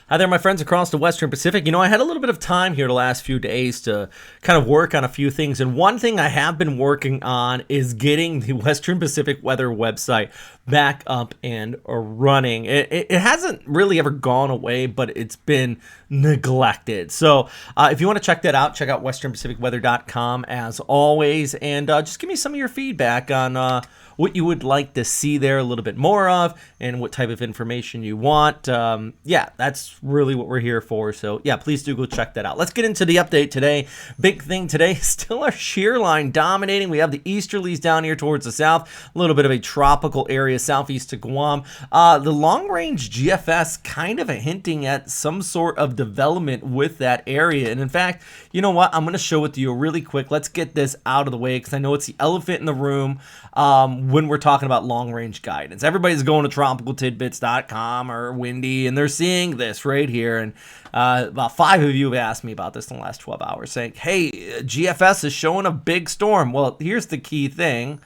Hi there, my friends across the Western Pacific. I had a little bit of time here the last few days to kind of work on a few things. And one thing I have been working on is getting the Western Pacific weather website back up and running. It hasn't really ever gone away, but it's been neglected. So if you want to check that out, check out westernpacificweather.com as always. And just give me some of your feedback on what you would like to see there a little bit more of and what type of information you want. Yeah, that's really what we're here for. So yeah, please do go check that out. Let's get into the update today. Big thing today, still our shear line dominating. We have the easterlies down here towards the south, a little bit of a tropical area southeast to Guam. The long range GFS kind of hinting at some sort of development with that area. And in fact, you know what? I'm going to show it to you really quick. Let's get this out of the way because I know it's the elephant in the room when we're talking about long range guidance. Everybody's going to tropicaltidbits.com or Windy and they're seeing this right here. And about 5 of you have asked me about this in the last 12 hours saying, hey, GFS is showing a big storm. Well, here's the key thing.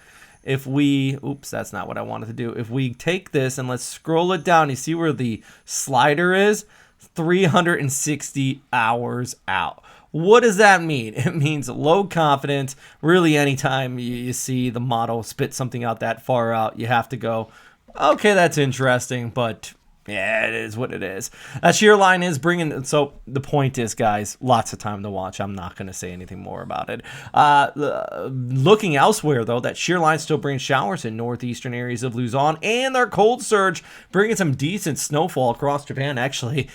If we, oops, that's not what I wanted to do. If we take this and let's scroll it down, you see where the slider is? 360 hours out. What does that mean? It means low confidence. Really, anytime you see the model spit something out that far out, you have to go, okay, that's interesting, but yeah, it is what it is. That shear line is bringing, so the point is, guys, lots of time to watch. I'm not going to say anything more about it. Looking elsewhere, though, that shear line still brings showers in northeastern areas of Luzon, and their cold surge bringing some decent snowfall across Japan. Actually,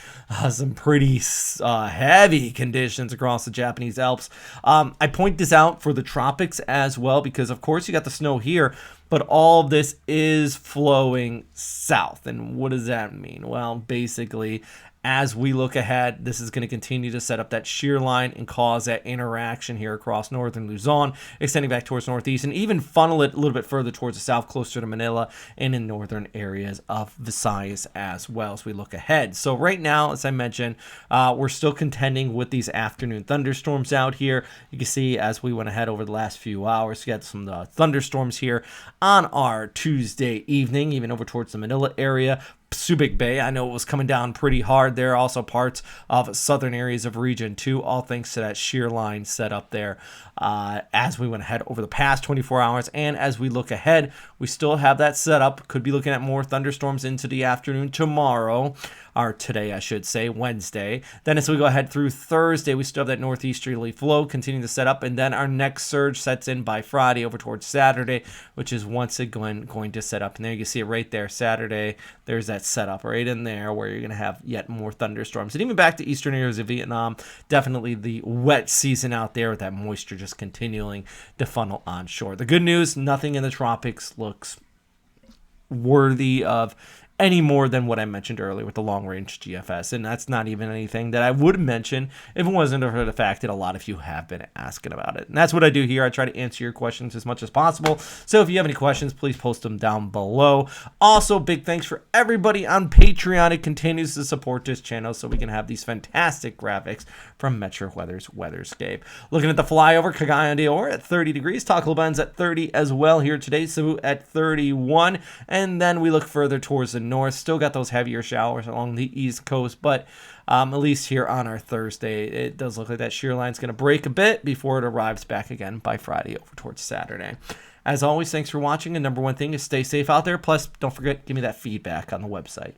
some pretty heavy conditions across the Japanese Alps. I point this out for the tropics as well because, of course, you got the snow here, but all of this is flowing south. And what does that mean? Well, basically, as we look ahead, this is going to continue to set up that shear line and cause that interaction here across northern Luzon, extending back towards northeast, and even funnel it a little bit further towards the south, closer to Manila, and in northern areas of Visayas as well as we look ahead. So right now, as I mentioned, we're still contending with these afternoon thunderstorms out here. You can see as we went ahead over the last few hours, we got some thunderstorms here on our Tuesday evening, even over towards the Manila area. Subic Bay, I know it was coming down pretty hard there. Also parts of southern areas of region 2, all thanks to that shear line set up there as we went ahead over the past 24 hours. And as we look ahead, we still have that set up. Could be looking at more thunderstorms into the afternoon tomorrow, or today, I should say, Wednesday. Then as we go ahead through Thursday, we still have that northeasterly flow continuing to set up. And then our next surge sets in by Friday over towards Saturday, which is once again going to set up. And there you can see it right there, Saturday. There's that setup right in there where you're going to have yet more thunderstorms. And even back to eastern areas of Vietnam, definitely the wet season out there with that moisture just continuing to funnel onshore. The good news, nothing in the tropics looks worthy of any more than what I mentioned earlier with the long-range GFS. And that's not even anything that I would mention if it wasn't for the fact that a lot of you have been asking about it. And that's what I do here. I try to answer your questions as much as possible. So if you have any questions, please post them down below. Also, big thanks for everybody on Patreon. It continues to support this channel so we can have these fantastic graphics from Metro Weather's Weatherscape. Looking at the flyover, Cagayan de Oro at 30 degrees. Tacloban's at 30 as well here today. Cebu at 31. And then we look further towards the north. Still got those heavier showers along the east coast, but at least here on our Thursday, it does look like that shear line's going to break a bit before it arrives back again by Friday over towards Saturday. As always, thanks for watching, and number one thing is stay safe out there. Plus, don't forget, give me that feedback on the website.